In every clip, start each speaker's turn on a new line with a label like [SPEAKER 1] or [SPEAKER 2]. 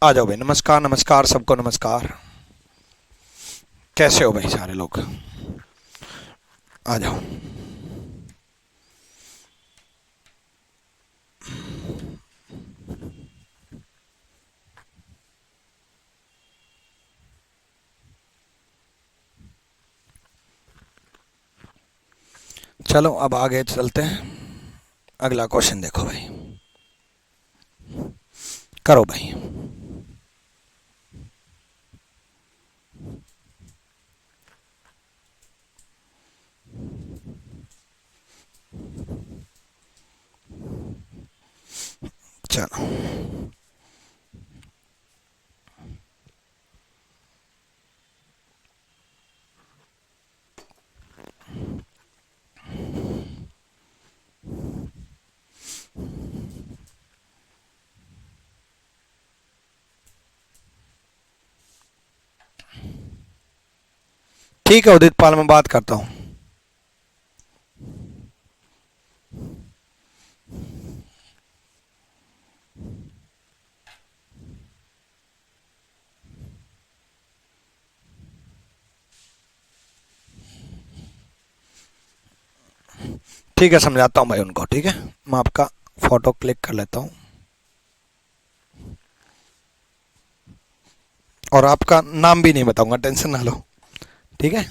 [SPEAKER 1] आ जाओ भाई। नमस्कार नमस्कार सबको नमस्कार। कैसे हो भाई सारे लोग? आ जाओ। चलो अब आगे चलते हैं। अगला क्वेश्चन देखो भाई। करो भाई। चलो ठीक है उदित पाल, मैं बात करता हूँ। ठीक है समझाता हूँ भाई उनको। ठीक है, मैं आपका फोटो क्लिक कर लेता हूँ और आपका नाम भी नहीं बताऊंगा, टेंशन ना लो। ठीक है,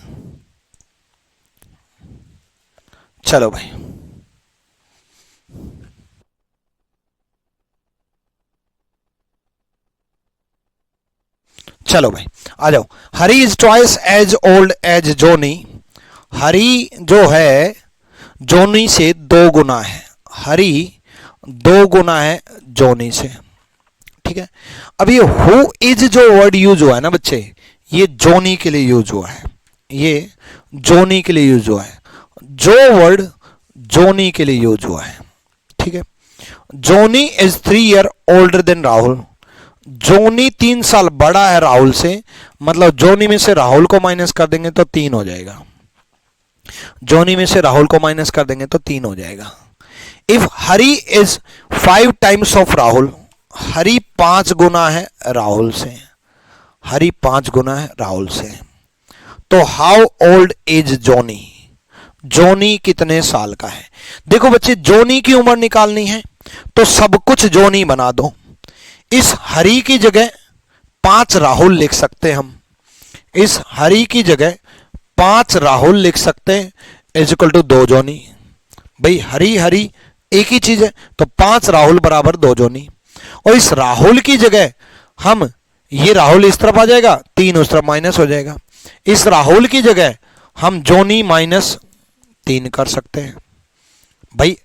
[SPEAKER 1] चलो भाई। चलो भाई आ जाओ। Hari is twice as old as Johnny. Hari जो है जोनी से दो गुना है। हरी दो गुना है जोनी से। ठीक है, अब ये हु इज जो वर्ड यूज हुआ है ना बच्चे, ये जोनी के लिए यूज हुआ है। ये जोनी के लिए यूज हुआ है। जो वर्ड जोनी के लिए यूज हुआ है। ठीक है, Johnny is 3 year older than Rahul. Johnny 3 साल बड़ा है राहुल से, मतलब जोनी में से राहुल को माइनस कर देंगे तो 3 हो जाएगा। जोनी में से राहुल को माइनस कर देंगे तो 3 हो जाएगा। If Hari is 5 times of Rahul, Hari 5 गुना है राहुल से। हरी 5 गुना है राहुल से। तो हाउ ओल्ड इज जोनी, जोनी कितने साल का है? देखो बच्चे, जोनी की उम्र निकालनी है तो सब कुछ जोनी बना दो। इस हरी की जगह 5 राहुल लिख सकते हैं हम। इस हरी की जगह 5 राहुल लिख सकते हैं, इज इक्वल टू 2 जोनी। भाई हरी हरी एक ही चीज है, तो 5 राहुल बराबर 2 जोनी। और इस राहुल की जगह हम, ये राहुल इस तरफ आ जाएगा, 3 उस तरफ माइनस हो जाएगा। इस राहुल की जगह हम जोनी माइनस 3 कर सकते हैं। भाई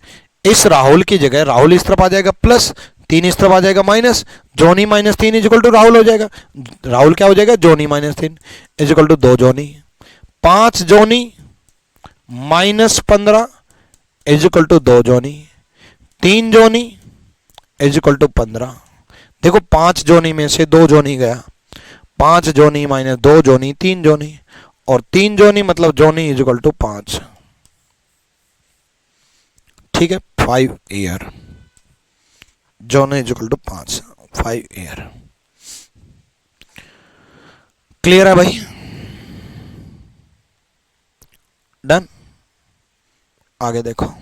[SPEAKER 1] इस राहुल की जगह राहुल इस तरफ आ जाएगा प्लस, 3 इस तरफ आ जाएगा minus, Johnny minus 3 is equal to Rahul हो जाएगा। राहुल क्या हो जाएगा? Johnny minus 3 is equal to 2 Johnny. 5 Johnny minus 15 is equal to 2 Johnny. 3 Johnny is equal to 15। देखो 5 जोनी में से 2 जोनी गया, 5 जोनी माइनस 2 जोनी 3 जोनी, और 3 जोनी मतलब जोनी इज इक्वल टू 5। ठीक है, 5 year. Johnny is equal to 5, 5 year. क्लियर है भाई? डन। आगे देखो।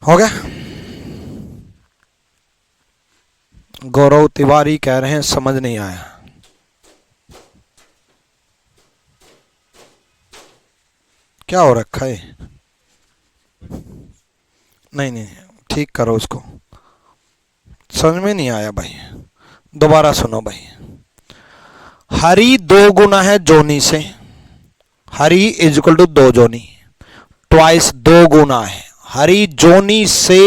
[SPEAKER 1] हो गया? गौरव तिवारी कह रहे हैं समझ नहीं आया। क्या हो रखा है? नहीं नहीं, ठीक करो उसको। समझ में नहीं आया भाई, दोबारा सुनो भाई। हरि 2 गुना है जोनी से, Hari is equal to 2 Johnny, twice 2 गुना है, हरि जोनी से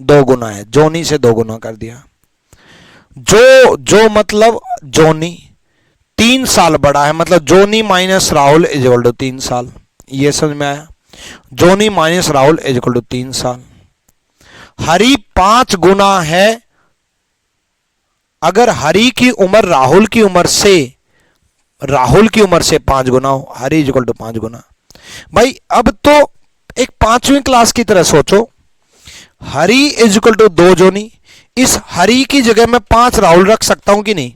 [SPEAKER 1] 2 गुना है, जोनी से 2 गुना कर दिया। जो मतलब जोनी 3 साल बड़ा है, मतलब Johnny minus Rahul is equal to 3 साल, ये समझ में आया। Johnny minus Rahul is equal to 3 साल। हरि 5 गुना है, अगर हरि की उम्र राहुल की उम्र से 5 गुना हो, हरि इज इक्वल टू 5 गुना। भाई अब तो एक 5वीं क्लास की तरह सोचो, हरि इज इक्वल टू 2 जोनी, इस हरि की जगह मैं 5 राहुल रख सकता हूं कि नहीं?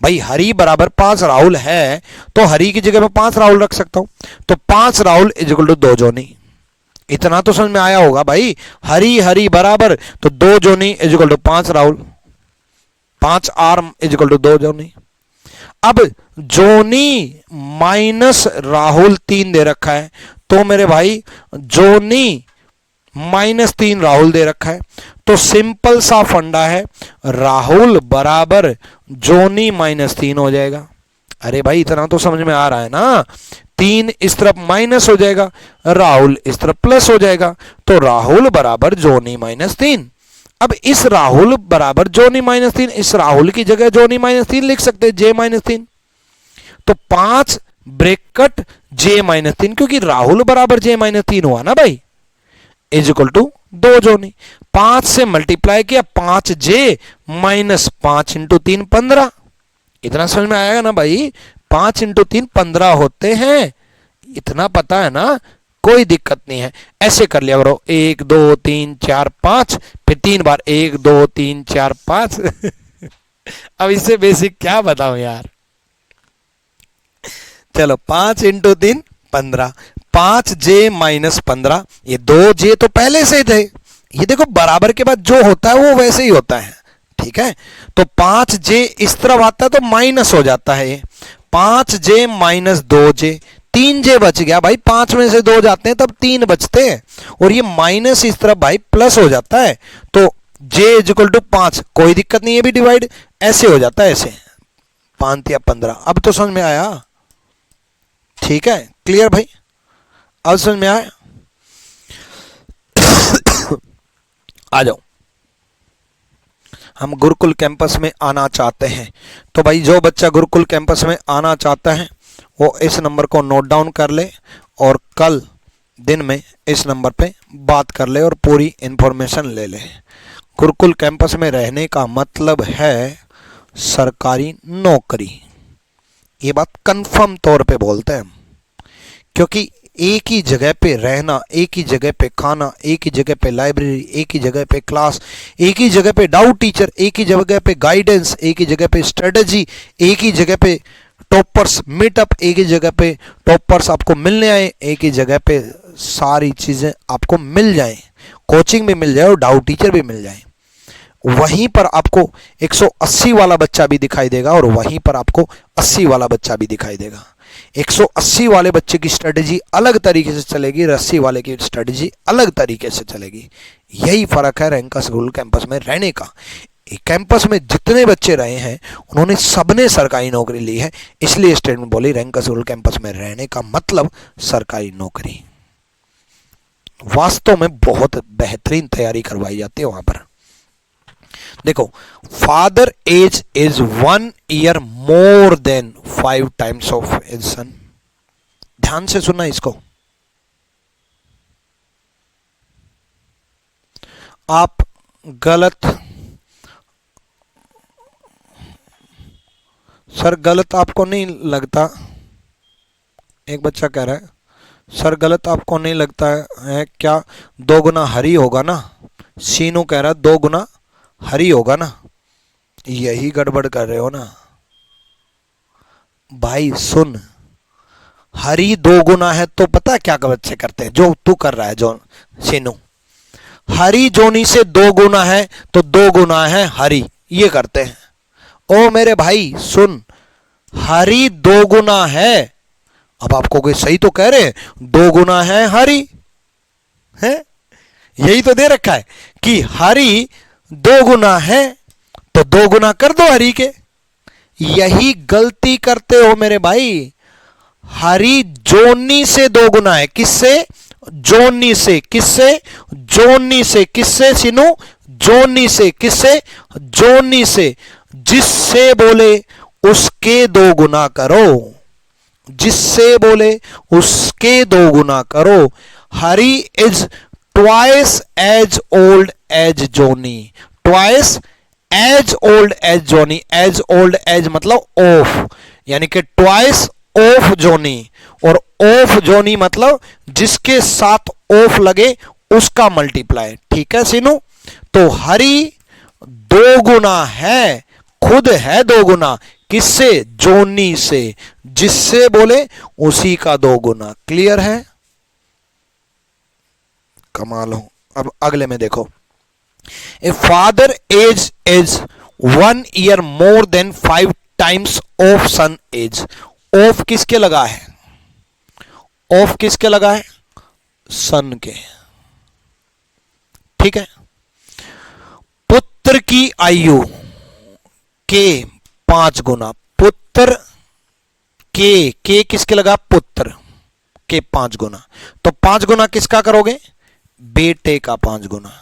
[SPEAKER 1] भाई हरि बराबर 5 राहुल है, तो हरि की जगह मैं 5 राहुल रख सकता हूं, तो 5 राहुल इज इक्वल टू 2 जोनी। इतना तो समझ में आया होगा भाई, हरि हरि बराबर तो 2 Johnny is equal to 5 Rahul, 5 arm is equal to 2 Johnny. अब जोनी माइनस राहुल 3 दे रखा है, तो मेरे भाई जोनी माइनस 3 राहुल दे रखा है, तो सिंपल सा फंडा है, राहुल बराबर जोनी माइनस 3 हो जाएगा। अरे भाई इतना तो समझ में आ रहा है ना, 3 इस तरफ माइनस हो जाएगा, राहुल इस तरफ प्लस हो जाएगा, तो राहुल बराबर जोनी माइनस 3। अब इस राहुल बराबर जोनी माइनस 3, इस राहुल की जगह जोनी माइनस 3 लिख सकते हैं, जे माइनस 3, तो 5 ब्रैकेट जे माइनस 3, क्योंकि राहुल बराबर जे माइनस 3 हुआ ना भाई, इज इक्वल टू 2 जोनी। 5 से मल्टीप्लाई किया, 5 जे माइनस 5 इंटू 3 15। इतना समझ में आएगा ना भाई, 5 इंटू 3 15 होते हैं, इतना पता है ना, कोई दिक्कत नहीं है। ऐसे कर लिया करो, 1 2 3 4 5, फिर 3 बार 1 2 3 4 5। अब इससे बेसिक क्या बताऊं यार। चलो 5 इंटू 3 15, 5 जे माइनस 15, ये 2 जे तो पहले से ही थे, ये देखो बराबर के बाद जो होता है वो वैसे ही होता है, ठीक है। तो 5 जे इस तरफ आता है तो माइनस हो जाता है, 5 जे माइनस 2 जे, 3 जे बच गया भाई, 5 में से 2 जाते हैं तब 3 बचते हैं, और ये माइनस इस तरफ भाई प्लस हो जाता है, तो जे इज इक्वल टू 5, कोई दिक्कत नहीं है भी, डिवाइड ऐसे हो जाता है, ऐसे 5 या 15। अब तो समझ में आया, ठीक है, क्लियर भाई, अब समझ में आया। आ जाओ, हम गुरुकुल कैंपस में आना चाहते हैं, तो भाई जो बच्चा गुरुकुल कैंपस में आना चाहता है वो इस नंबर को नोट डाउन कर ले, और कल दिन में इस नंबर पे बात कर ले और पूरी इंफॉर्मेशन ले ले। गुरुकुल कैंपस में रहने का मतलब है सरकारी नौकरी, ये बात कंफर्म तौर पे बोलते हैं, क्योंकि एक ही जगह पे रहना, एक ही जगह पे खाना, एक ही जगह पे लाइब्रेरी, एक ही जगह पे क्लास, एक ही जगह पे डाउट टीचर, एक ही जगह पे गाइडेंस, एक ही जगह पे स्ट्रेटजी, एक ही जगह पे टॉपर्स मीटअप, एक ही जगह पे टॉपर्स आपको मिलने आए, एक ही जगह पे सारी चीज़ें आपको मिल जाएं, कोचिंग भी मिल जाए और डाउट टीचर भी मिल जाए। वहीं पर आपको 180 वाला बच्चा भी दिखाई देगा और वहीं पर आपको 80 वाला बच्चा भी दिखाई देगा। 180 वाले बच्चे की स्ट्रेटजी अलग तरीके से चलेगी, 80 वाले की स्ट्रेटजी अलग तरीके से चलेगी। यही फर्क है रैंकस गुरुकुल कैंपस में रहने का। कैंपस में जितने बच्चे रहे हैं उन्होंने सबने सरकारी नौकरी ली है, इसलिए स्टेटमेंट बोली रैंकस गुरुकुल कैंपस में रहने का मतलब सरकारी नौकरी। वास्तव में बहुत बेहतरीन तैयारी करवाई जाती है वहां पर। देखो, father age is 1 year more than 5 times of his son. ध्यान से सुनना इसको। आप गलत, सर गलत आपको नहीं लगता, एक बच्चा कह रहा है सर गलत आपको नहीं लगता है क्या 2 गुना हरी होगा ना? सीनू कह रहा है 2 गुना हरी होगा ना? यही गड़बड़ कर रहे हो ना भाई। सुन, हरी 2 गुना है तो पता क्या बच्चे करते हैं, जो तू कर रहा है जो सीनू, हरी जोनी से 2 गुना है तो 2 गुना है हरी, ये करते हैं। ओ मेरे भाई सुन, हरी 2 गुना है, अब आपको कोई सही तो कह रहे हैं 2 गुना है हरी है, यही तो दे रखा है कि हरी 2 गुना है तो 2 गुना कर दो हरी के, यही गलती करते हो मेरे भाई। हरी जोनी से 2 गुना है। किससे? जोनी से। किससे? जोनी से। किससे सिनू? जोनी से। किससे? जोनी से। जिससे बोले उसके 2 गुना करो। जिससे बोले उसके 2 गुना करो। Hari is twice as old as Johnny. Twice as old as Johnny. As old as मतलब ऑफ, यानी कि ट्वाइस ऑफ जोनी। और ऑफ जोनी मतलब जिसके साथ ऑफ लगे उसका मल्टीप्लाई। ठीक है सीनू? तो हरी 2 गुना है, खुद है 2 गुना। किससे? जोनी से। जिससे बोले उसी का 2 गुना। क्लियर है? कमाल हो। अब अगले में देखो, a father age is 1 year more than 5 times of son age. Of किसके लगा है? ऑफ किसके लगा है? सन के। ठीक है। पुत्र की आयु के 5 गुना। पुत्र के किसके लगा? पुत्र के 5 गुना। तो 5 गुना किसका करोगे? बेटे का 5 गुना।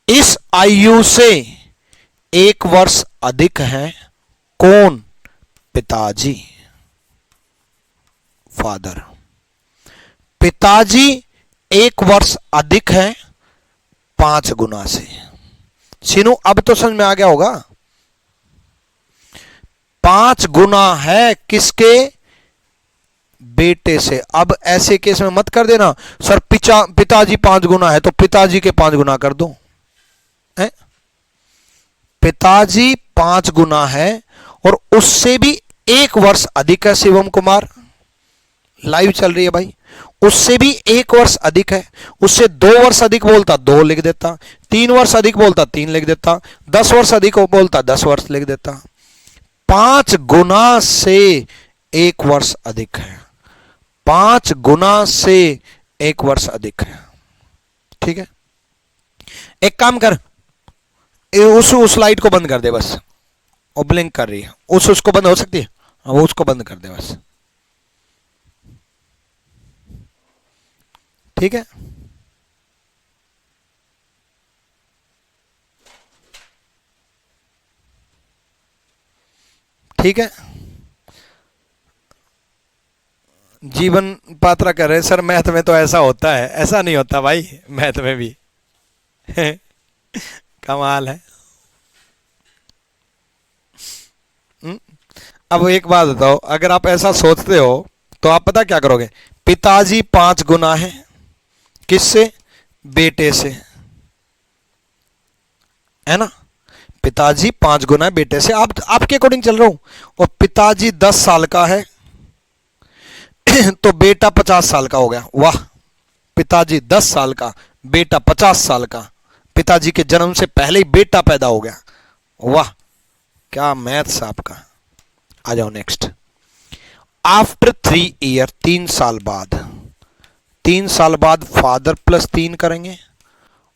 [SPEAKER 1] इस आयु से 1 वर्ष अधिक है कौन? पिताजी, फादर। पिताजी 1 वर्ष अधिक है 5 गुना से। सीनू अब तो समझ में आ गया होगा। 5 गुना है किसके? बेटे से। अब ऐसे केस में मत कर देना सर पिताजी 5 गुना है तो पिताजी के 5 गुना कर दो। है? पिताजी 5 गुना है और उससे भी 1 वर्ष अधिक है। शिवम कुमार लाइव चल रही है भाई। उससे भी 1 वर्ष अधिक है। उससे 2 वर्ष अधिक बोलता 2 लिख देता, 3 वर्ष अधिक बोलता 3 लिख देता, 10 वर्ष अधिक बोलता 10 वर्ष लिख देता। 5 गुना से 1 वर्ष अधिक है। 5 गुना से 1 वर्ष अधिक है। ठीक है। एक काम कर, उस लाइट को बंद कर दे बस। वो ब्लिंक कर रही है। उसको बंद हो सकती है? वो उसको बंद कर दे बस। ठीक है। ठीक है। जीवन पात्रा कर रहे हैं सर मैथ में तो ऐसा होता है। ऐसा नहीं होता भाई, मैथ में भी कमाल है। अब एक बात बताओ, अगर आप ऐसा सोचते हो तो आप पता क्या करोगे? पिताजी 5 गुना है किससे? बेटे से। है ना? पिताजी 5 गुना है बेटे से। आप आपके अकॉर्डिंग चल रहा हूं। और पिताजी 10 साल का है तो बेटा 50 साल का हो गया। वाह। पिताजी 10 साल का, बेटा 50 साल का। पिताजी के जन्म से पहले ही बेटा पैदा हो गया। वाह, क्या मैथ्स आपका। आ जाओ नेक्स्ट। आफ्टर 3 ईयर, 3 साल बाद। 3 साल बाद फादर प्लस 3 करेंगे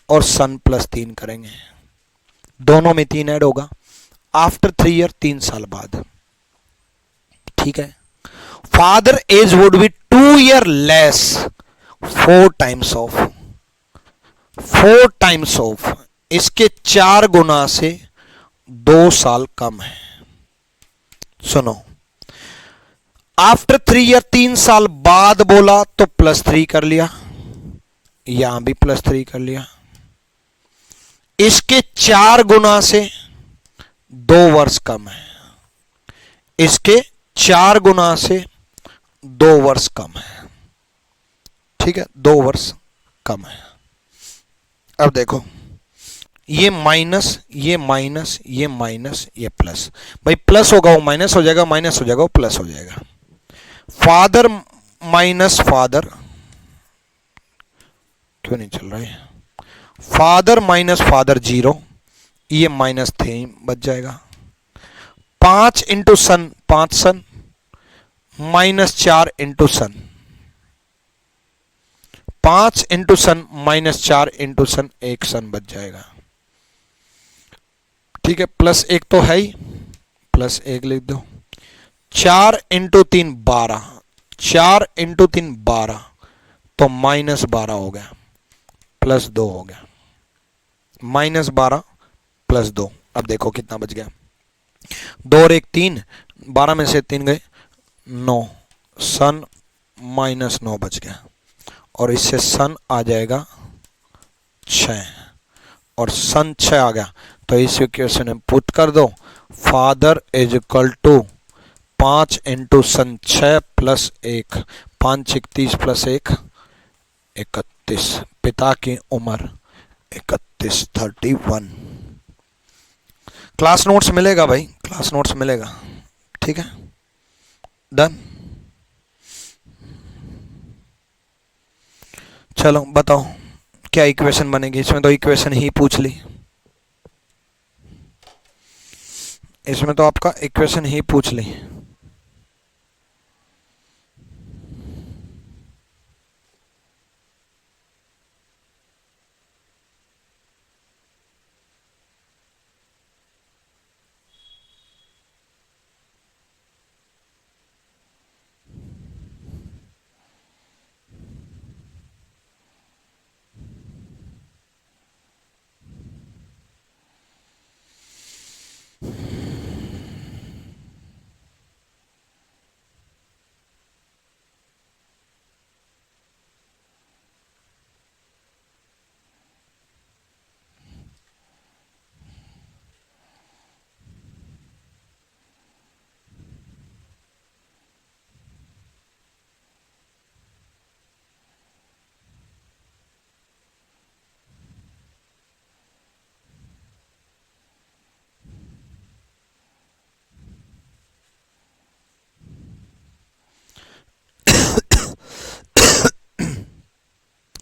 [SPEAKER 1] और सन प्लस 3 करेंगे। दोनों में 3 ऐड होगा। आफ्टर 3 ईयर, 3 साल बाद। ठीक है। Father age would be 2 year less 4 times of. 4 times of इसके 4 गुना से 2 साल कम है। सुनो, आफ्टर 3 ईयर, 3 साल बाद बोला तो प्लस 3 कर लिया, यहां भी प्लस 3 कर लिया। इसके 4 गुना से 2 वर्ष कम है। इसके 4 गुना से 2 वर्ष कम है। ठीक है, 2 वर्ष कम है। अब देखो, ये माइनस, ये माइनस, ये माइनस, ये प्लस। भाई प्लस होगा वो माइनस हो जाएगा, माइनस हो जाएगा वो प्लस हो जाएगा। फादर माइनस फादर, क्यों नहीं चल रहा है? फादर माइनस फादर 0, ये माइनस 3 बच जाएगा। 5 इंटू सन 5 सन, माइनस 4 इंटू सन। 5 इंटू सन माइनस 4 इंटू सन, 1 सन बच जाएगा। ठीक है, प्लस 1 तो है ही, प्लस 1 लिख दो। 4 इंटू 3 12, 4 इंटू 3 12, तो -12 हो गया, प्लस 2 हो गया, -12 प्लस 2। अब देखो कितना बच गया, 2 और 1 3, 12 में से 3 गए 9, सन -9 बच गया, और इससे सन आ जाएगा 6, और सन 6 आ गया, तो इस इक्वेशन में पुट कर दो, father is equal to 5 into son 6 plus 1, 5 31 plus 1 31, पिता की उम्र 31, 31। क्लास नोट्स मिलेगा भाई, क्लास नोट्स मिलेगा, ठीक है, डन। चलो बताओ क्या इक्वेशन बनेगी, इसमें तो इक्वेशन ही पूछ ली, इसमें तो आपका इक्वेशन ही पूछ ली।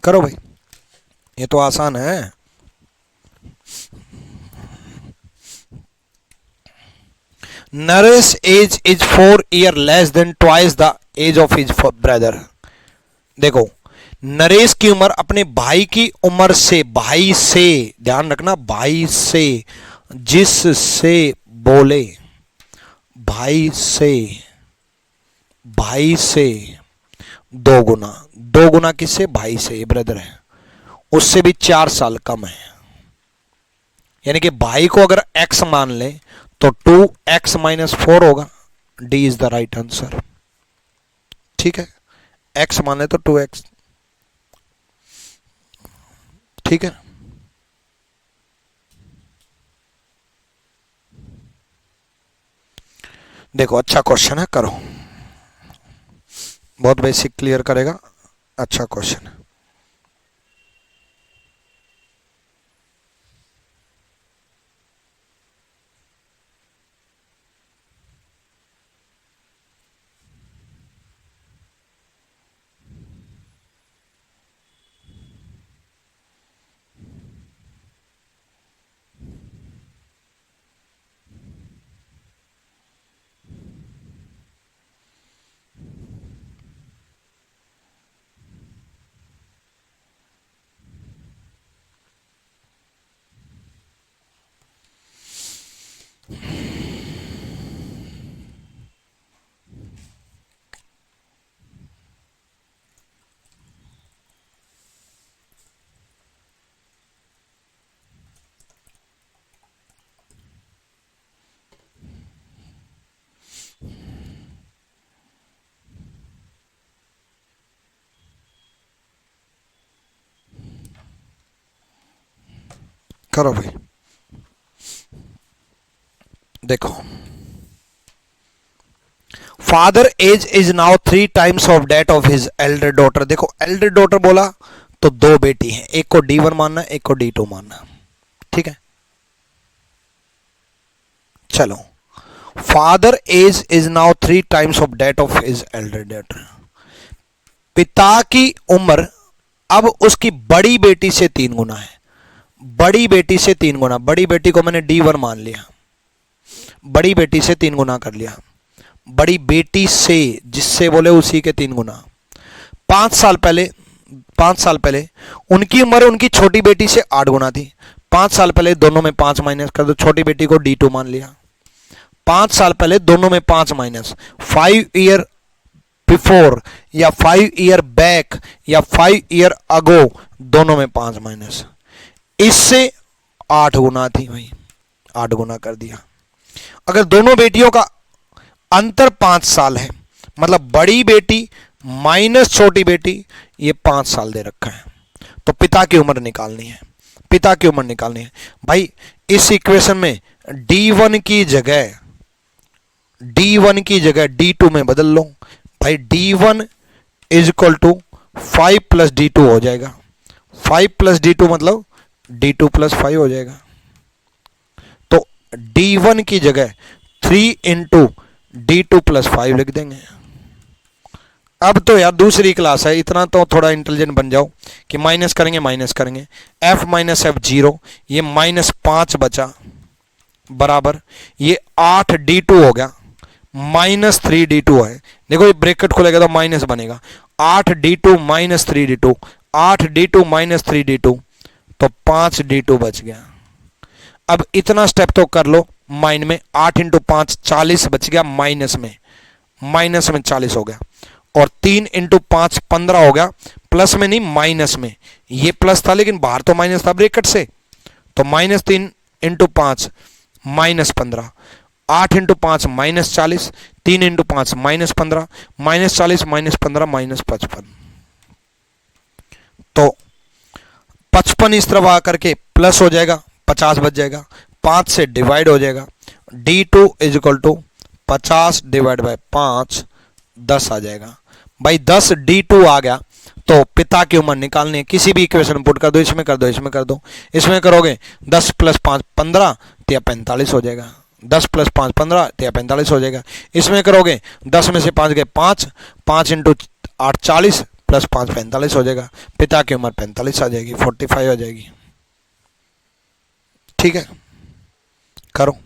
[SPEAKER 1] करो भाई, ये तो आसान है। Naresh age is 4 year less than twice the age of his brother. देखो नरेश की उम्र अपने भाई की उम्र से, भाई से ध्यान रखना, भाई से, जिससे बोले, भाई से, भाई से 2 गुना, 2 गुना किससे, भाई से, ये ब्रदर है, उससे भी 4 साल कम है। यानी कि भाई को अगर x मान ले तो 2x - 4 होगा, D is the right answer, ठीक है, x मान ले तो 2x, ठीक है। देखो अच्छा क्वेश्चन है, करो, बहुत बेसिक क्लियर करेगा, अच्छा क्वेश्चन है। करो भाई, देखो father age is now 3 times of that of his elder daughter. देखो एल्डर डॉटर बोला तो 2 बेटी हैं, एक को D1 मानना, एक को D2 मानना, ठीक है। चलो father age is now 3 times of that of his elder daughter. पिता की उम्र अब उसकी बड़ी बेटी से 3 गुना है, बड़ी बेटी से 3 गुना, बड़ी बेटी को मैंने D1 मान लिया, बड़ी बेटी से 3 गुना कर लिया, बड़ी बेटी से, जिससे बोले उसी के 3 गुना। 5 साल पहले उनकी उम्र उनकी छोटी बेटी से 8 गुना थी, 5 साल पहले दोनों में 5 माइनस कर दो, छोटी बेटी को D2 मान लिया। 5 साल पहले दोनों में 5 माइनस, 5 ईयर बिफोर या 5 ईयर बैक या 5 ईयर अगो दोनों में 5 माइनस, इससे 8 गुना थी भाई, 8 गुना कर दिया। अगर दोनों बेटियों का अंतर 5 साल है, मतलब बड़ी बेटी माइनस छोटी बेटी, ये 5 साल दे रखा है, तो पिता की उम्र निकालनी है, पिता की उम्र निकालनी है भाई। इस इक्वेशन में D1 की जगह D2 में बदल लो भाई। D1 is equal to 5 plus D2 हो जाएगा, 5 प्लस D2 मतलब D2 प्लस 5 हो जाएगा। तो D1 की जगह 3 इंटू D2 प्लस 5 लिख देंगे। अब तो यार दूसरी क्लास है, इतना तो थोड़ा इंटेलिजेंट बन जाओ कि माइनस करेंगे, f माइनस एफ 0, ये -5 बचा बराबर ये 8D2 हो गया, -3D2 है। देखो ये ब्रैकेट खुलेगा तो माइनस बनेगा, 8D2 -3D2, 8D2 -3D2, तो 5D2 बच गया। अब इतना स्टेप तो कर लो माइंड में, 8 इंटू 5 40 बच गया, माइनस में 40 हो गया, और 3 इंटू 5 15 हो गया, प्लस में नहीं माइनस में, ये प्लस था लेकिन बाहर तो माइनस था ब्रैकेट से, तो -3 इंटू 5 -15, 8 इंटू 5 -40, 3 इंटू 5 -15, -40 -15 -55, तो 55 इस तरफ आकर के प्लस हो जाएगा, 50 बच जाएगा, 5 से डिवाइड हो जाएगा, D2 is equal to 50 divide by 5, 10 आ जाएगा भाई। 10 D2 आ गया, तो पिता की उम्र निकालनी है, किसी भी इक्वेशन पुट कर दो, इसमें कर दो, इसमें कर दो, इसमें करोगे 10 प्लस 5 15 तो यह 45 हो जाएगा, 10 प्लस 5 15 तो यह 45 हो जाएगा। इसमें करोगे 10 में से 5 गए 5, 5 इंटू 8 40 प्लस 5 45 हो जाएगा, पिता की उम्र 45 आ जाएगी, 45 हो जाएगी। ठीक है, करो।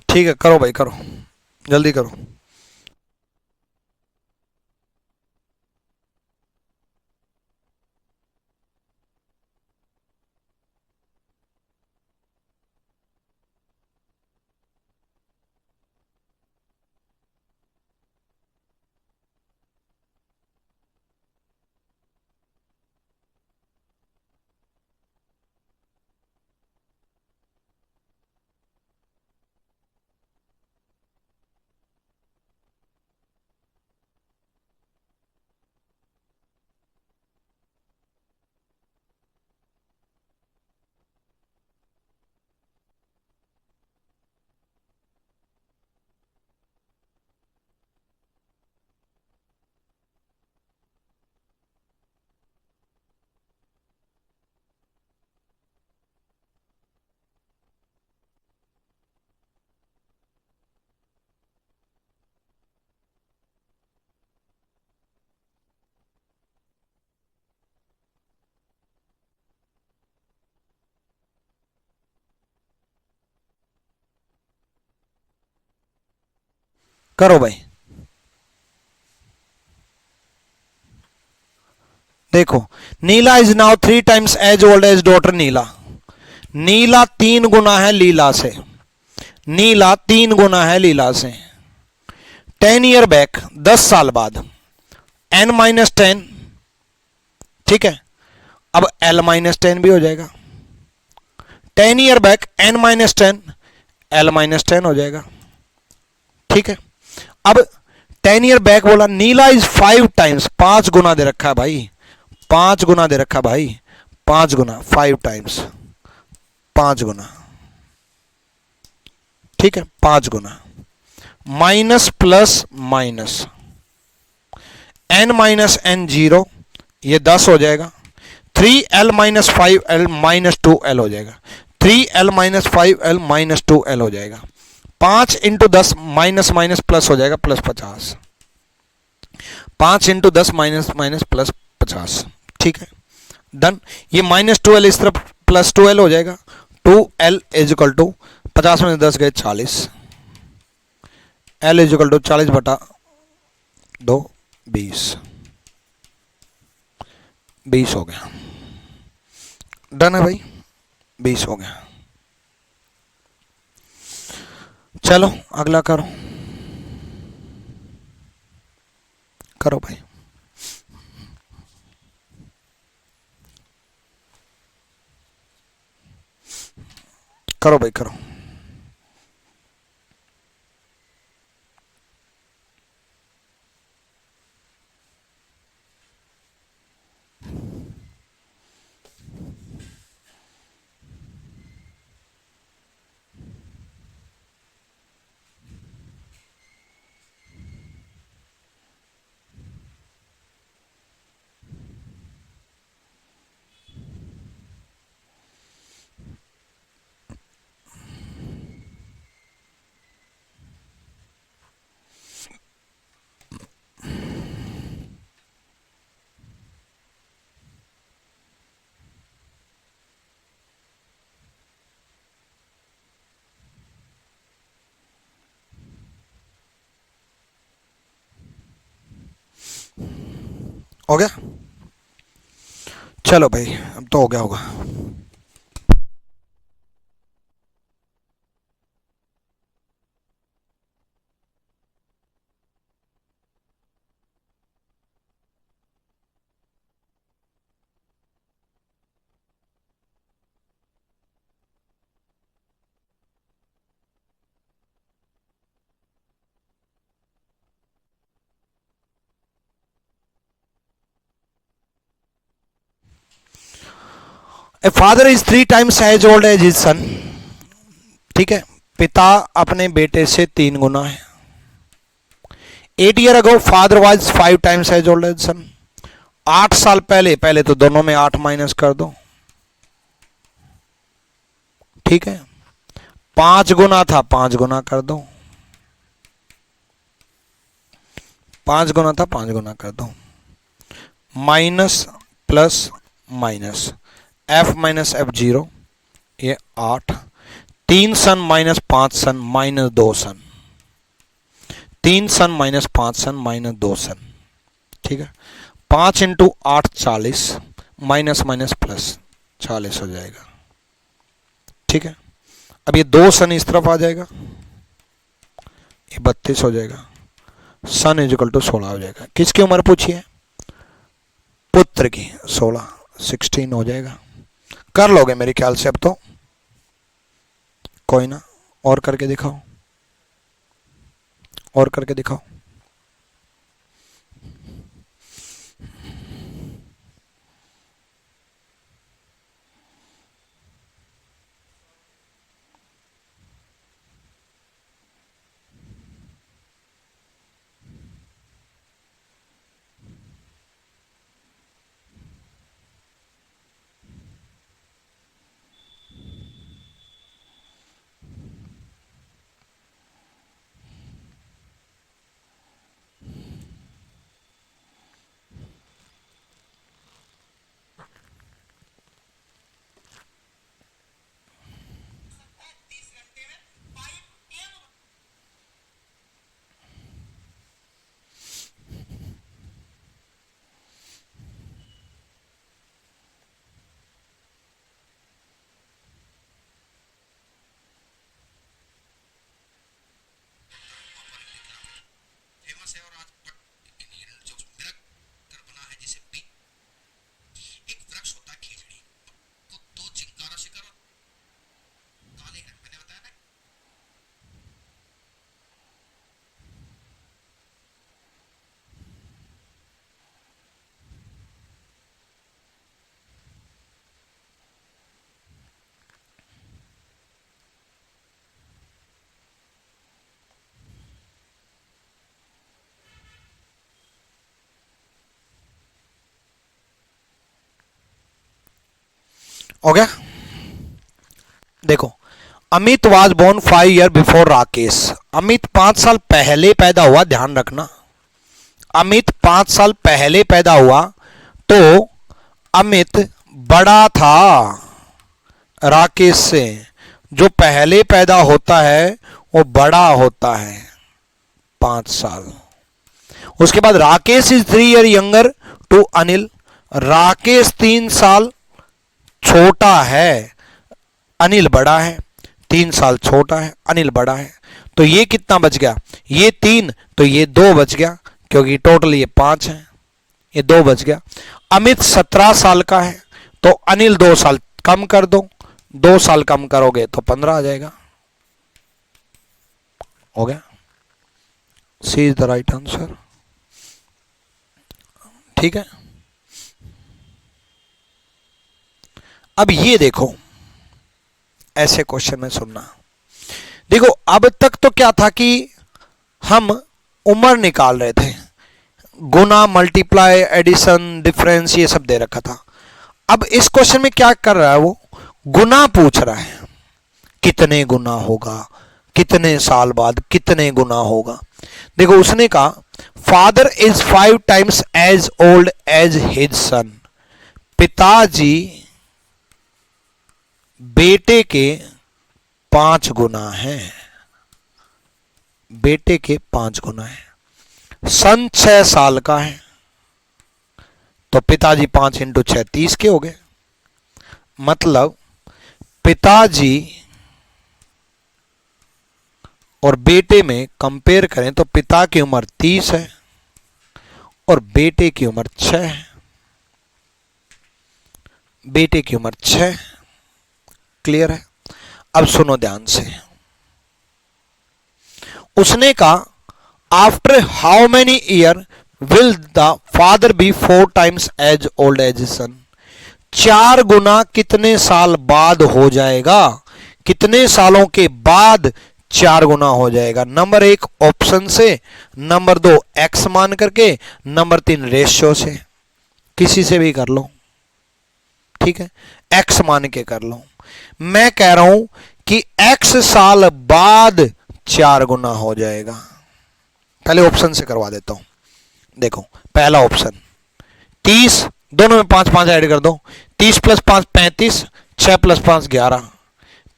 [SPEAKER 1] ठीक है, करो भाई, करो, जल्दी करो। करो भाई। देखो, Neela is now 3 times as old as daughter Neela. Neela 3 गुना है लीला से, नीला 3 गुना है लीला से। 10 ईयर बैक, 10 साल बाद, n-10, ठीक है। अब l-10 भी हो जाएगा, 10 ईयर बैक n-10, l-10 हो जाएगा, ठीक है। अब 10 ईयर बैक बोला, नीला इज 5 टाइम्स, 5 गुना दे रखा है भाई, 5 गुना दे रखा भाई, 5 गुना, 5 टाइम्स, 5 गुना, ठीक है, 5 गुना, माइनस प्लस माइनस, n-n 0, ये 10 हो जाएगा, 3l - 5l - 2l हो जाएगा, 3l - 5l - 2l हो जाएगा, 5 इंटू 10 माइनस माइनस प्लस हो जाएगा, +50। 5 इंटू 10 माइनस माइनस +50। ठीक है, डन। ये -12 इस तरफ +12 हो जाएगा। 2l इज इक्वल टू 50 में 10 गए 40, l इज इक्वल टू 40/2 20। 20 हो गया। डन है भाई, 20 हो गया। चलो अगला करो, करो भाई। करो भाई करो। हो गया। चलो भाई, अब तो हो गया होगा। A father is 3 times as old as his son. ठीक है, पिता अपने बेटे से 3 गुना है। 8 year ago father was 5 times as old as son. 8 साल पहले, पहले तो दोनों में 8 माइनस कर दो। ठीक है, 5 गुना था, 5 गुना कर दो। 5 गुना था, 5 गुना कर दो। Minus plus minus, f minus F 0, ये 8। 3 सन माइनस 5 सन माइनस 2 सन। 3 सन माइनस 5 सन माइनस 2 सन। ठीक है, 5 इंटू 8 40, माइनस माइनस प्लस 40 हो जाएगा। ठीक है, अब ये 2 सन इस तरफ आ जाएगा, ये 32 हो जाएगा। सन इज इक्वल टू 16 हो जाएगा। किसकी उम्र पूछी है? पुत्र की। 16 हो जाएगा। कर लोगे मेरे ख्याल से अब तो। कोई ना, और करके दिखाओ, और करके दिखाओ। हो गया। देखो, Amit was born 5 year before Rakesh. Amit 5 साल पहले पैदा हुआ, ध्यान रखना, अमित 5 साल पहले पैदा हुआ तो अमित बड़ा था राकेश से। जो पहले पैदा होता है वो बड़ा होता है 5 साल। उसके बाद Rakesh is 3 year younger to Anil. Rakesh 3 साल छोटा है, अनिल बड़ा है। 3 साल छोटा है, अनिल बड़ा है। तो ये कितना बच गया? ये 3, तो ये 2 बच गया, क्योंकि टोटल ये 5 है, ये 2 बच गया। अमित 17 साल का है तो अनिल 2 साल कम कर दो, 2 साल कम करोगे तो 15 आ जाएगा। हो गया, सी इज द राइट आंसर। ठीक है, अब ये देखो, ऐसे क्वेश्चन में सुनना। देखो अब तक तो क्या था कि हम उम्र निकाल रहे थे, गुना, मल्टीप्लाई, एडिशन, डिफरेंस, ये सब दे रखा था। अब इस क्वेश्चन में क्या कर रहा है, वो गुना पूछ रहा है, कितने गुना होगा, कितने साल बाद कितने गुना होगा। देखो उसने कहा father is 5 times as old as his son. पिताजी बेटे के 5 गुना हैं, बेटे के 5 गुना है। सन 6 साल का है तो पिताजी 5 इंटू 6 30 के हो गए। मतलब पिताजी और बेटे में कंपेयर करें तो पिता की उम्र 30 है और बेटे की उम्र 6 है। बेटे की उम्र 6। क्लियर है? अब सुनो ध्यान से। उसने कहा after how many year will the father be 4 times as old as son. 4 गुना कितने साल बाद हो जाएगा, कितने सालों के बाद 4 गुना हो जाएगा। नंबर 1 ऑप्शन से, नंबर 2 एक्स मान करके, नंबर 3 रेशियो से, किसी से भी कर लो। ठीक है, एक्स मान के कर लो। मैं कह रहा हूं कि एक्स साल बाद 4 गुना हो जाएगा। पहले ऑप्शन से करवा देता हूं। देखो पहला ऑप्शन 30, दोनों में 5 5 ऐड कर दो। 30 प्लस 5 35, 6 प्लस 5 11।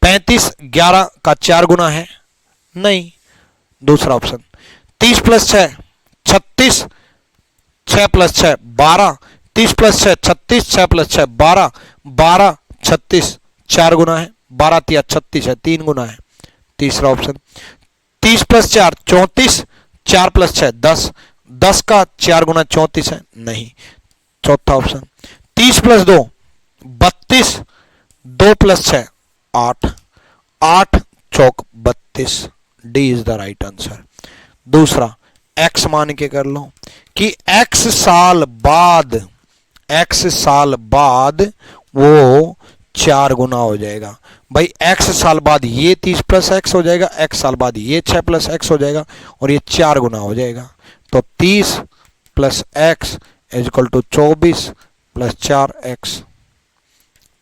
[SPEAKER 1] 35 11 का 4 गुना है? नहीं। दूसरा option 30 plus 6 36, 6 plus 6 12, 30 plus 6 36, 6 plus 6 12, 12 36 4 गुना है, 12 तिया 36 है, 3 गुना है। तीसरा ऑप्शन 30 प्लस 4 34, 4 प्लस 6 10, 10 का 4 गुना 34 है? नहीं। चौथा option 30 plus 2 32, 2 plus 6 8, 8 Chowk 32। D is the right answer. दूसरा एक्स मान के कर लो कि एक्स साल बाद वो 4 गुना हो जाएगा। भाई एक्स साल बाद ये 30 प्लस एक्स हो जाएगा, एक्स साल बाद ये 6 प्लस एक्स हो जाएगा और ये 4 गुना हो जाएगा। तो 30 plus x is equal to 24 plus 4 x.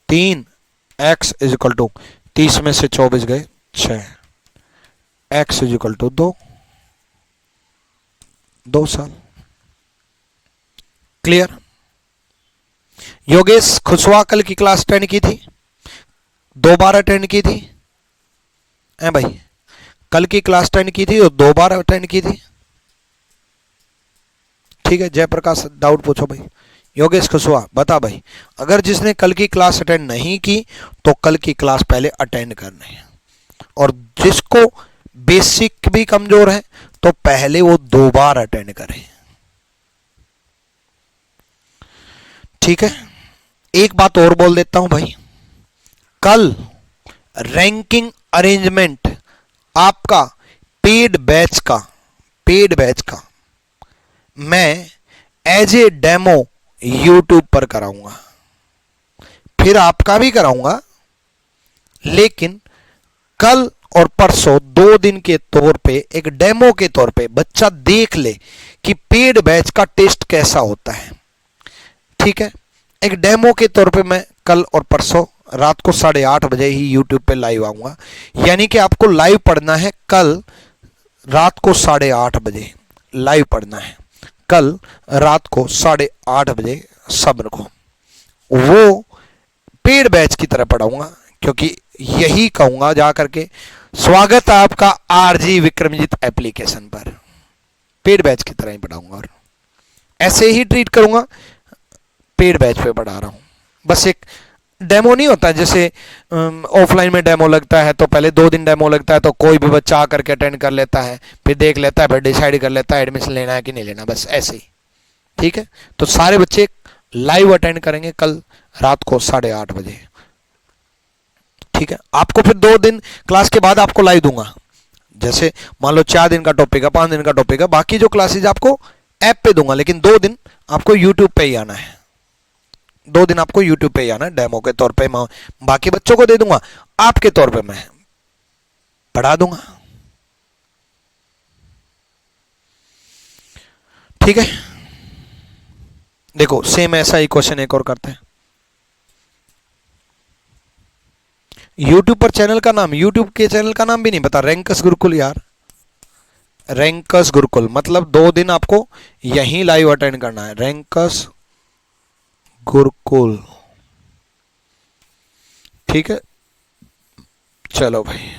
[SPEAKER 1] 3 x is equal to 30 में से 24 गए 6, एक्स इज इक्वल टू 2 साल। क्लियर? योगेश खुशवा कल की क्लास अटेंड की थी, 2 बार अटेंड की थी। भाई कल की क्लास अटेंड की थी और 2 बार अटेंड की थी। ठीक है, जयप्रकाश डाउट पूछो भाई। योगेश खुशवा बता भाई, अगर जिसने कल की क्लास अटेंड नहीं की तो कल की क्लास पहले अटेंड करनी है, और जिसको बेसिक भी कमजोर है तो पहले वो 2 बार अटेंड करे। ठीक है, एक बात और बोल देता हूं भाई, कल रैंकिंग अरेंजमेंट आपका पेड बैच का मैं एज ए डेमो यूट्यूब पर कराऊंगा, फिर आपका भी कराऊंगा, लेकिन कल और परसों 2 दिन के तौर पे एक डेमो के तौर पे बच्चा देख ले कि पेड बैच का टेस्ट कैसा होता है। ठीक है, एक डेमो के तौर पे मैं कल और परसों रात को 8:30 बजे ही यूट्यूब पे लाइव आऊँगा। यानी कि आपको लाइव पढ़ना है कल रात को 8:30 बजे लाइव पढ़ना है, कल रात को 8:30 बजे सब्र को। वो पेड बैच की तरह पढ़ाऊंगा, क्योंकि यही कहूंगा जा करके स्वागत है आपका आरजी विक्रमजीत एप्लीकेशन पर। पेड बैच की तरह ही पढ़ाऊंगा और ऐसे ही ट्रीट करूंगा। पेड बैच पे पढ़ा रहा हूं, बस एक डेमो नहीं होता, जैसे ऑफलाइन में डेमो लगता है तो पहले 2 दिन डेमो लगता है, तो कोई भी बच्चा आकर के अटेंड कर लेता है, फिर देख लेता है, फिर डिसाइड कर लेता है एडमिशन लेना है कि नहीं लेना, बस ऐसे ही। ठीक है, तो सारे बच्चे लाइव अटेंड करेंगे कल रात को 8:30 बजे। ठीक है, आपको फिर 2 दिन क्लास के बाद आपको लाइव दूंगा। जैसे मान लो 4 दिन का टॉपिक है, 5 दिन का टॉपिक है, बाकी जो क्लासेज आपको ऐप पे दूंगा, लेकिन 2 दिन आपको यूट्यूब पे ही आना है। 2 दिन आपको यूट्यूब पे ही आना है, डेमो के तौर पे मैं बाकी बच्चों को दे दूंगा, आपके तौर पे मैं पढ़ा दूंगा। ठीक है, देखो सेम ऐसा ही क्वेश्चन एक और करते हैं। यूट्यूब पर चैनल का नाम, यूट्यूब के चैनल का नाम भी नहीं पता, रैंकस गुरुकुल यार, रैंकस गुरुकुल। मतलब 2 दिन आपको यहीं लाइव अटेंड करना है, रैंकस गुरुकुल। ठीक है, चलो भाई।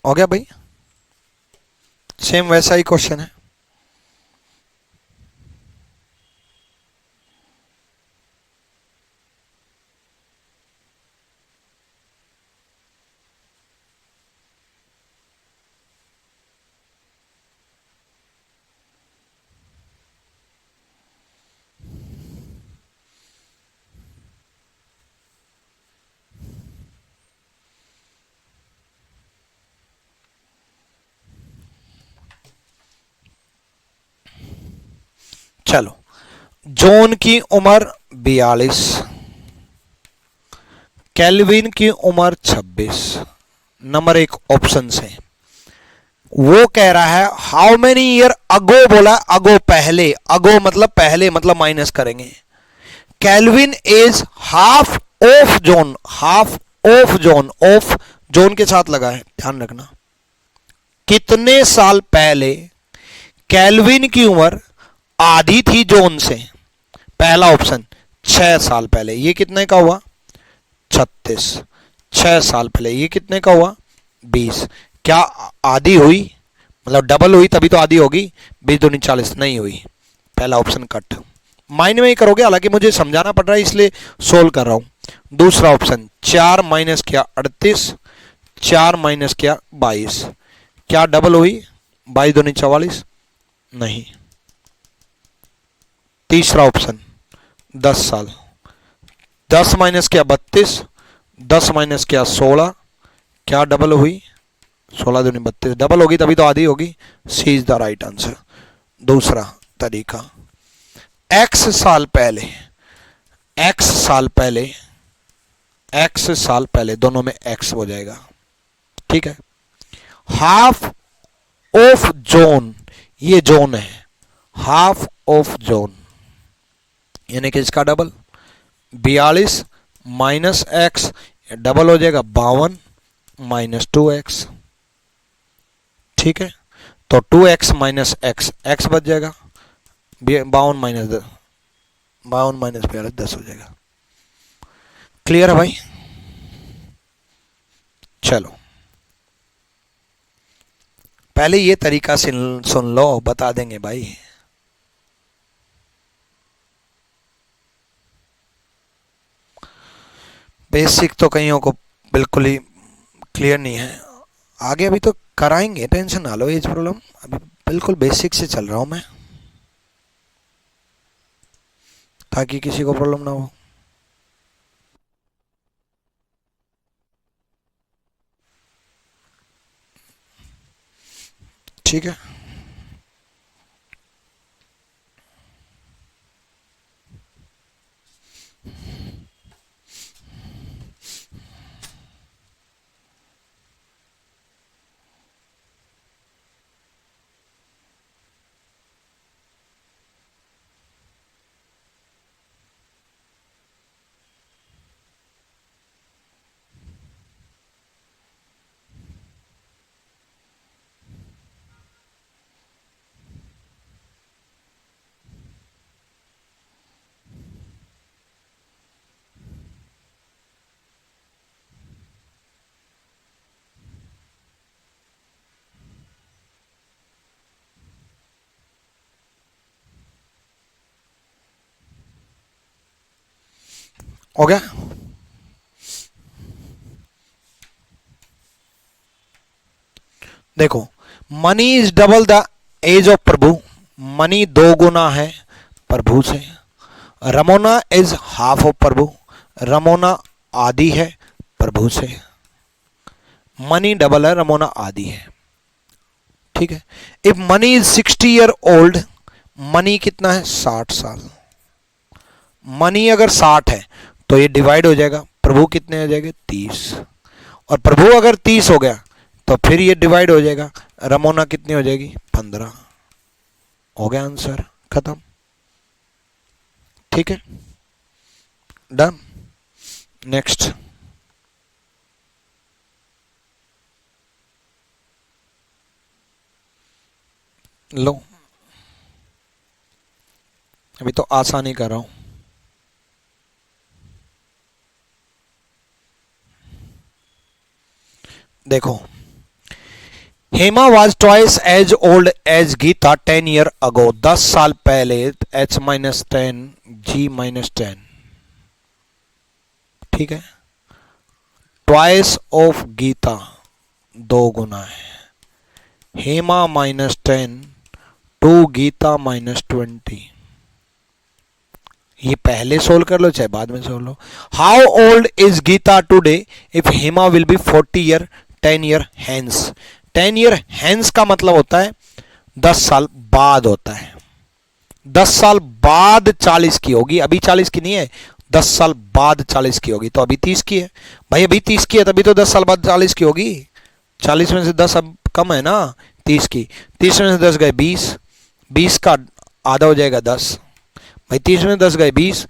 [SPEAKER 1] हो गया भाई, सेम वैसा ही क्वेश्चन है। चलो, जॉन की उम्र 42, केल्विन की उम्र 26। नंबर 1 ऑप्शन है। वो कह रहा है हाउ मेनी ईयर अगो, बोला अगो पहले, अगो मतलब पहले, मतलब माइनस करेंगे। Kelvin is half of John, half of John, of John के साथ लगा है, ध्यान रखना। कितने साल पहले केल्विन की उम्र आधी थी जॉन से? पहला ऑप्शन 6 साल पहले। ये कितने का हुआ? 36। 6 साल पहले ये कितने का हुआ? 20। क्या आधी हुई? मतलब डबल हुई तभी तो आधी होगी। 20 दूनी 40 नहीं हुई। पहला ऑप्शन कट। माइंड में ही करोगे, हालांकि मुझे समझाना पड़ रहा है इसलिए सोल्व कर रहा हूं। दूसरा ऑप्शन 4 माइनस किया 38, 4 माइनस किया 22। क्या डबल हुई? 22 दूनी 44 नहीं। तीसरा ऑप्शन 10 साल, 10 माइनस किया 32, 10 माइनस किया 16। क्या डबल हुई? 16 दूनी 32, डबल होगी तभी तो आधी होगी। सी इज द राइट आंसर। दूसरा तरीका, x साल पहले, x साल पहले, x साल पहले, दोनों में x हो जाएगा। ठीक है। हाफ ऑफ जोन, ये जोन है, हाफ ऑफ जोन यानी कि इसका डबल। 42 माइनस एक्स, डबल हो जाएगा 52 माइनस 2x। ठीक है, तो 2x माइनस एक्स, एक्स बच जाएगा। 52 माइनस 10, 52 माइनस 42 10 हो जाएगा। क्लियर है भाई? चलो पहले ये तरीका सुन लो, बता देंगे भाई। बेसिक तो कईयों को बिल्कुल ही क्लियर नहीं है, आगे अभी तो कराएंगे, टेंशन ना लो एज प्रॉब्लम, अभी बिल्कुल बेसिक से चल रहा हूँ मैं, ताकि किसी को प्रॉब्लम ना हो। ठीक है, हो गया। देखो, Mani is double the age of Prabhu, Mani दो गुना है प्रभु से। Ramona is half of Prabhu, Ramona आधी है प्रभु से। मनी डबल है, रमोना आधी है। ठीक है। If money is 60 year old, money कितना है 60 साल। मनी अगर 60 है तो ये डिवाइड हो जाएगा, प्रभु कितने हो जाएंगे 30, और प्रभु अगर 30 हो गया तो फिर ये डिवाइड हो जाएगा, रमोना कितनी हो जाएगी 15। हो गया आंसर, खत्म। ठीक है, डन। नेक्स्ट, लो अभी तो आसानी कर रहा हूं। देखो, Hema was twice as old as Geeta 10 year ago, 10 साल पहले H-10 G-10। ठीक है, ट्वाइस ऑफ गीता दो गुना है, हेमा -10 टू गीता -20। ये पहले सोल्व कर लो चाहे बाद में सोल्व लो। How old is Geeta today if Hema will be 40 year 10 year hence. 10 year hence का मतलब होता है 10 साल बाद होता है, 10 साल बाद 40 की होगी, अभी 40 की नहीं है, 10 साल बाद 40 की होगी, तो अभी 30 की है भाई, अभी 30 की है तभी तो 10 साल बाद 40 की होगी। 40 में से 10 अब कम है ना 30 की, 30 में से 10 गए 20, 20 का आधा हो जाएगा 10 भाई, 30 में 10 गए 20,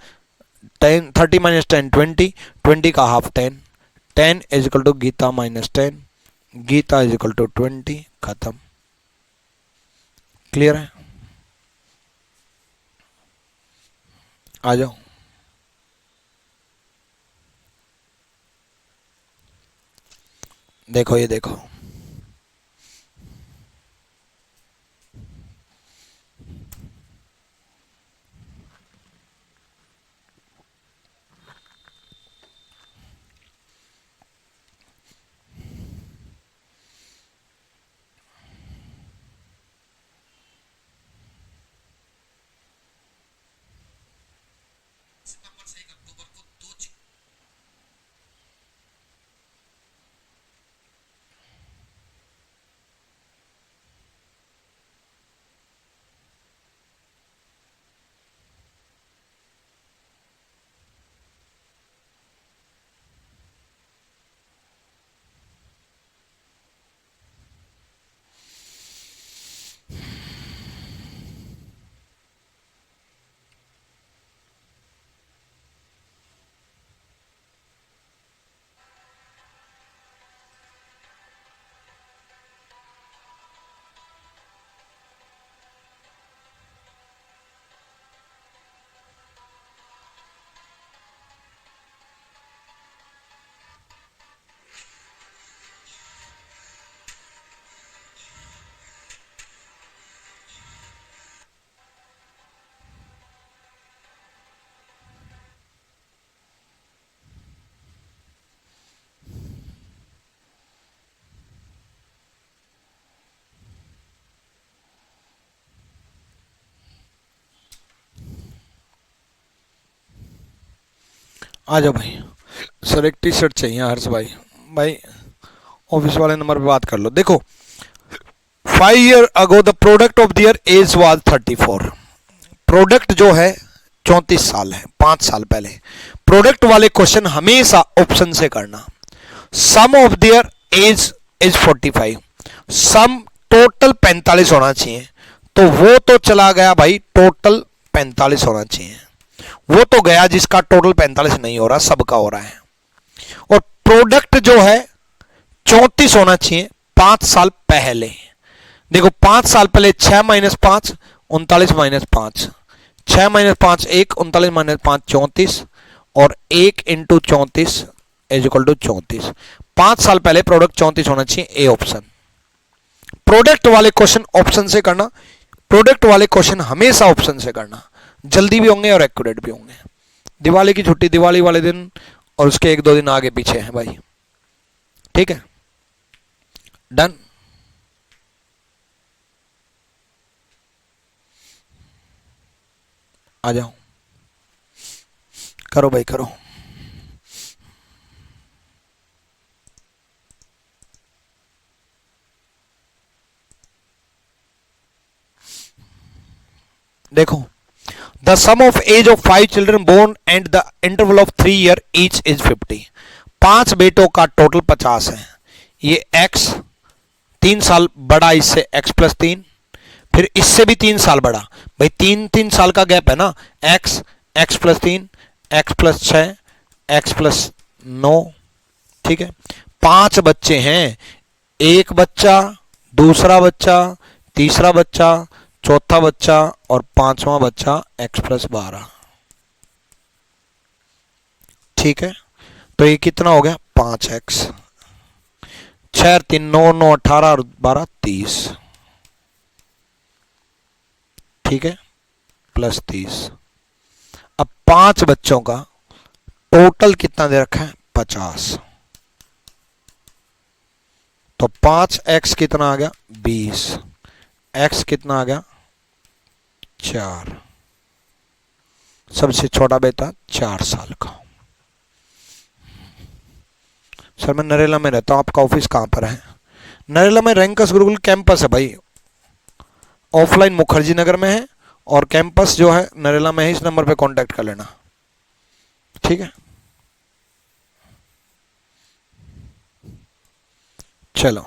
[SPEAKER 1] 10 30 -10 20, 20 का half 10, 10 is equal to Geeta -10, Geeta is equal to 20, खत्म। क्लियर है, आ जाओ। देखो ये देखो, आ जाओ भाई। सर एक टी शर्ट चाहिए हर्ष भाई। भाई ऑफिस वाले नंबर पे बात कर लो। देखो 5 year ago the product of their age was 34। Product जो है 34 साल है, 5 साल पहले। प्रोडक्ट वाले क्वेश्चन हमेशा ऑप्शन से करना। Sum of their age is 45। Sum total 45 होना चाहिए, तो वो तो चला गया भाई, टोटल 45 होना चाहिए। वो तो गया जिसका टोटल 45 नहीं हो रहा, सबका हो रहा है। और प्रोडक्ट जो है 34 होना चाहिए 5 साल पहले। देखो 5 साल पहले 6 - 5 39 - 5, 6 - 5 1, 39 - 5 34, और 1 × 34 इज इक्वल टू 34। 5 साल पहले प्रोडक्ट 34 होना चाहिए, ए ऑप्शन। प्रोडक्ट वाले क्वेश्चन ऑप्शन से करना। प्रोडक्ट वाले क्वेश्चन हमेशा ऑप्शन से करना, जल्दी भी होंगे और एक्यूरेट भी होंगे। दिवाली की छुट्टी दिवाली वाले दिन और उसके 1-2 दिन आगे पीछे है भाई। ठीक है, डन। आ जाओ, करो भाई करो। देखो the sum of age of 5 children born and the interval of 3 year each is 50। 5 बेटों का टोटल 50 है। ये x 3 साल बड़ा इससे, x+3, फिर इससे भी 3 साल बड़ा। भाई 3-3 साल का गैप है ना। x, x+3, x+6, x+9। ठीक है, 5 बच्चे हैं। एक बच्चा, दूसरा बच्चा, तीसरा बच्चा, चौथा बच्चा और 5वां बच्चा, x+12। ठीक है, तो ये कितना हो गया 5x। 6 3 9 9 18 और 12 30। ठीक है, +30। अब 5 बच्चों का टोटल कितना दे रखा है 50। तो 5x कितना आ गया 20। x कितना आ गया 4। सबसे छोटा बेटा 4 साल का। सर मैं नरेला में रहता हूँ, आपका ऑफिस कहाँ पर है? नरेला में रैंकस गुरुकुल कैंपस है भाई। ऑफलाइन मुखर्जी नगर में है और कैंपस जो है नरेला में है। इस नंबर पे कांटेक्ट कर लेना। ठीक है, चलो।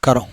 [SPEAKER 1] करो।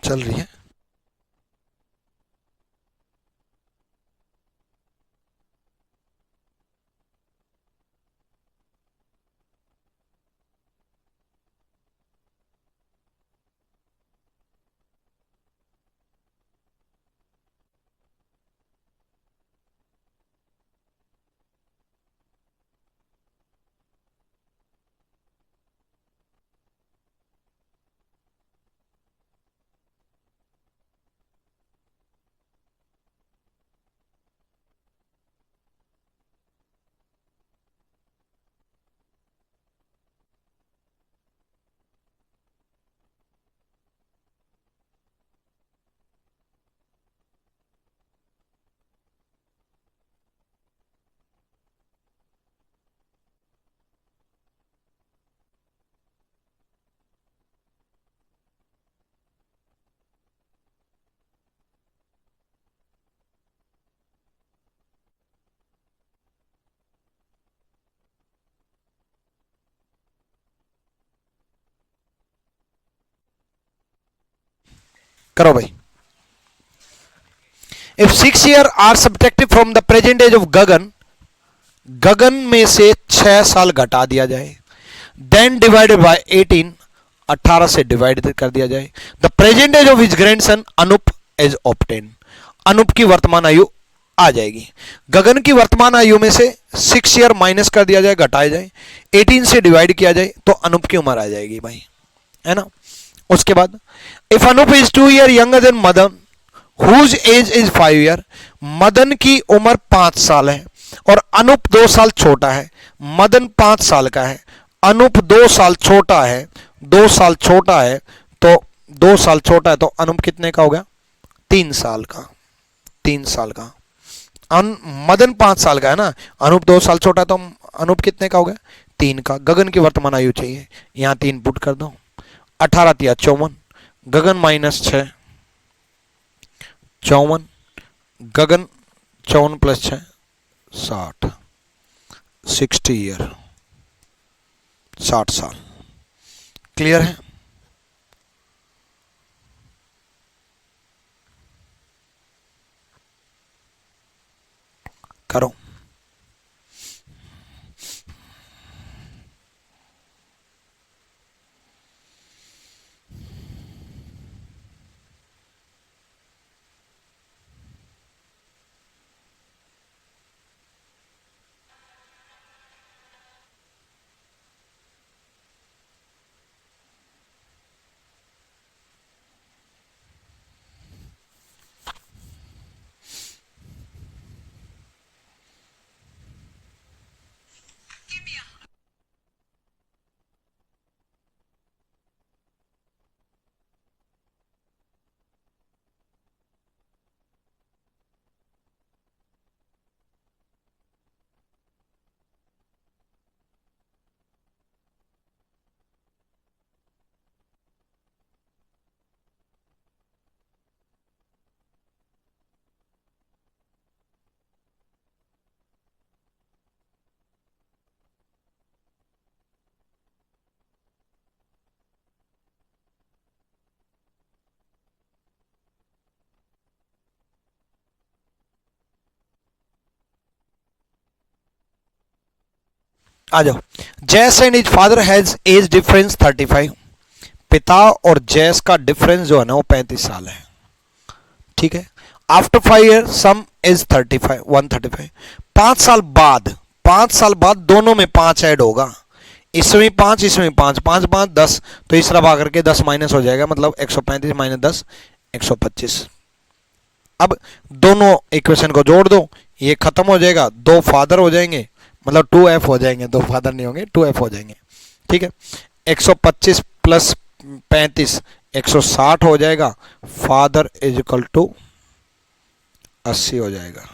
[SPEAKER 1] चल रही है। करो भाई। If 6 year are subtracted from the present age of Gagan, Gagan में से 6 साल घटा दिया जाए, देन डिवाइडेड बाय 18, 18 से डिवाइड कर दिया जाए, the present age of his grandson Anup is obtain, Anup की वर्तमान आयु आ जाएगी। गगन की वर्तमान आयु में से 6 ईयर माइनस कर दिया जाए, घटाया जाए, 18 से डिवाइड किया जाए तो अनूप की उम्र आ जाएगी भाई, है ना। उसके बाद if Anup is 2 year younger than Madan whose age is 5 year, Madan की उम्र 5 साल है और अनूप 2 साल छोटा है। मदन 5 साल का है, अनूप 2 साल छोटा है, 2 साल छोटा है, तो 2 साल छोटा है तो अनूप कितने का हो गया? 3 साल का, 3 साल का। मदन 5 साल का है ना, अनूप 2 साल छोटा है तो अनूप कितने का हो गया? 3 का। गगन की वर्तमान आयु चाहिए, यहां 3 पुट कर दो, 18 तिया 54, गगन माइनस 6 54, गगन 54 प्लस 6 60, 60 ईयर, 60 साल। क्लियर है? करो। आ जाओ। जैस and his father has age difference 35, पिता और जैस का डिफरेंस जो है ना वो 35 साल है, ठीक है। आफ्टर 5 ईयर सम इज 35, 135, 5 साल बाद, 5 साल बाद दोनों में 5 ऐड होगा, इसमें 5 इसमें 5, 5 5 10, तो इसरा भाग करके 10 माइनस हो जाएगा, मतलब 135 माइनस 10 125। अब दोनों इक्वेशन को जोड़ दो, ये खत्म हो जाएगा, 2 फादर हो जाएंगे, मतलब 2f हो जाएंगे, 2 फादर नहीं होंगे, 2f हो जाएंगे, ठीक है। 125 प्लस 35 160 हो जाएगा, फादर इज इक्वल टू 80 हो जाएगा,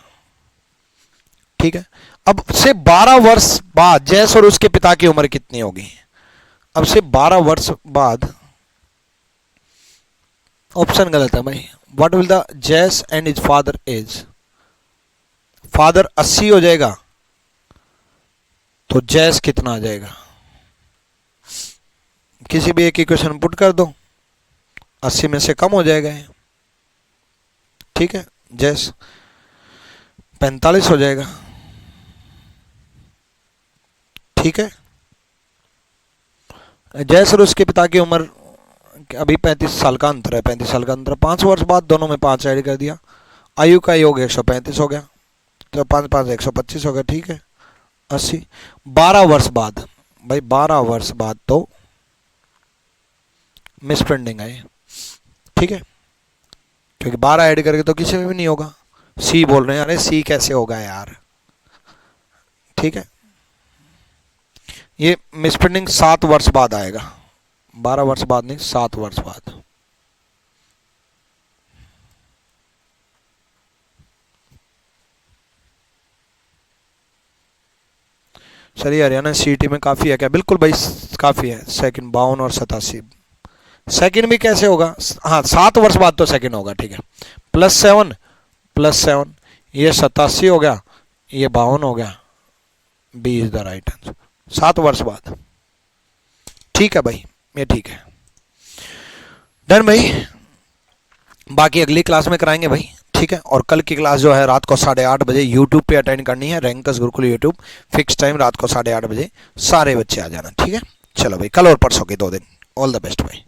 [SPEAKER 1] ठीक है। अब से 12 वर्ष बाद जैस और उसके पिता की उम्र कितनी होगी? अब से 12 वर्ष बाद, ऑप्शन गलत है भाई, व्हाट विल द जैस and is father age, father 80 हो जाएगा तो जैस कितना आ जाएगा? किसी भी एक इक्वेशन पुट कर दो, 80 में से कम हो जाएगा, ठीक है। जैस 45 हो जाएगा, ठीक है। जैस और उसके पिता की उम्र अभी 35 साल का अंतर है, 35 साल का अंतर, 5 वर्ष बाद दोनों में 5 ऐड कर दिया, आयु का योग 135 हो गया, तो 5 5 125 हो गया, ठीक है। 80 12 वर्ष बाद भाई, 12 वर्ष बाद तो मिसप्रिंटिंग है, ठीक है, क्योंकि 12 ऐड करके तो किसी में भी नहीं होगा। सी बोल रहे हैं, अरे सी कैसे होगा यार, ठीक है। ये मिसप्रिंटिंग 7 वर्ष बाद आएगा, 12 वर्ष बाद नहीं, 7 वर्ष बाद। सर ये हरियाणा सीटी में काफ़ी है क्या? बिल्कुल भाई काफ़ी है, सेकंड 52 और 87, सेकंड भी कैसे होगा? हाँ 7 वर्ष बाद तो सेकंड होगा, ठीक है। +7 +7, ये 87 हो गया, ये 52 हो गया, B is the right answer, 7 वर्ष बाद, ठीक है भाई, ये ठीक है। डन भाई, बाकी अगली क्लास में कराएंगे भाई, ठीक है। और कल की क्लास जो है रात को 8:30 बजे यूट्यूब पे अटेंड करनी है, rankers Gurukul YouTube, fix time रात को 8:30 बजे, सारे बच्चे आ जाना, ठीक है। चलो भाई, कल और परसों के 2 दिन। ऑल द बेस्ट भाई।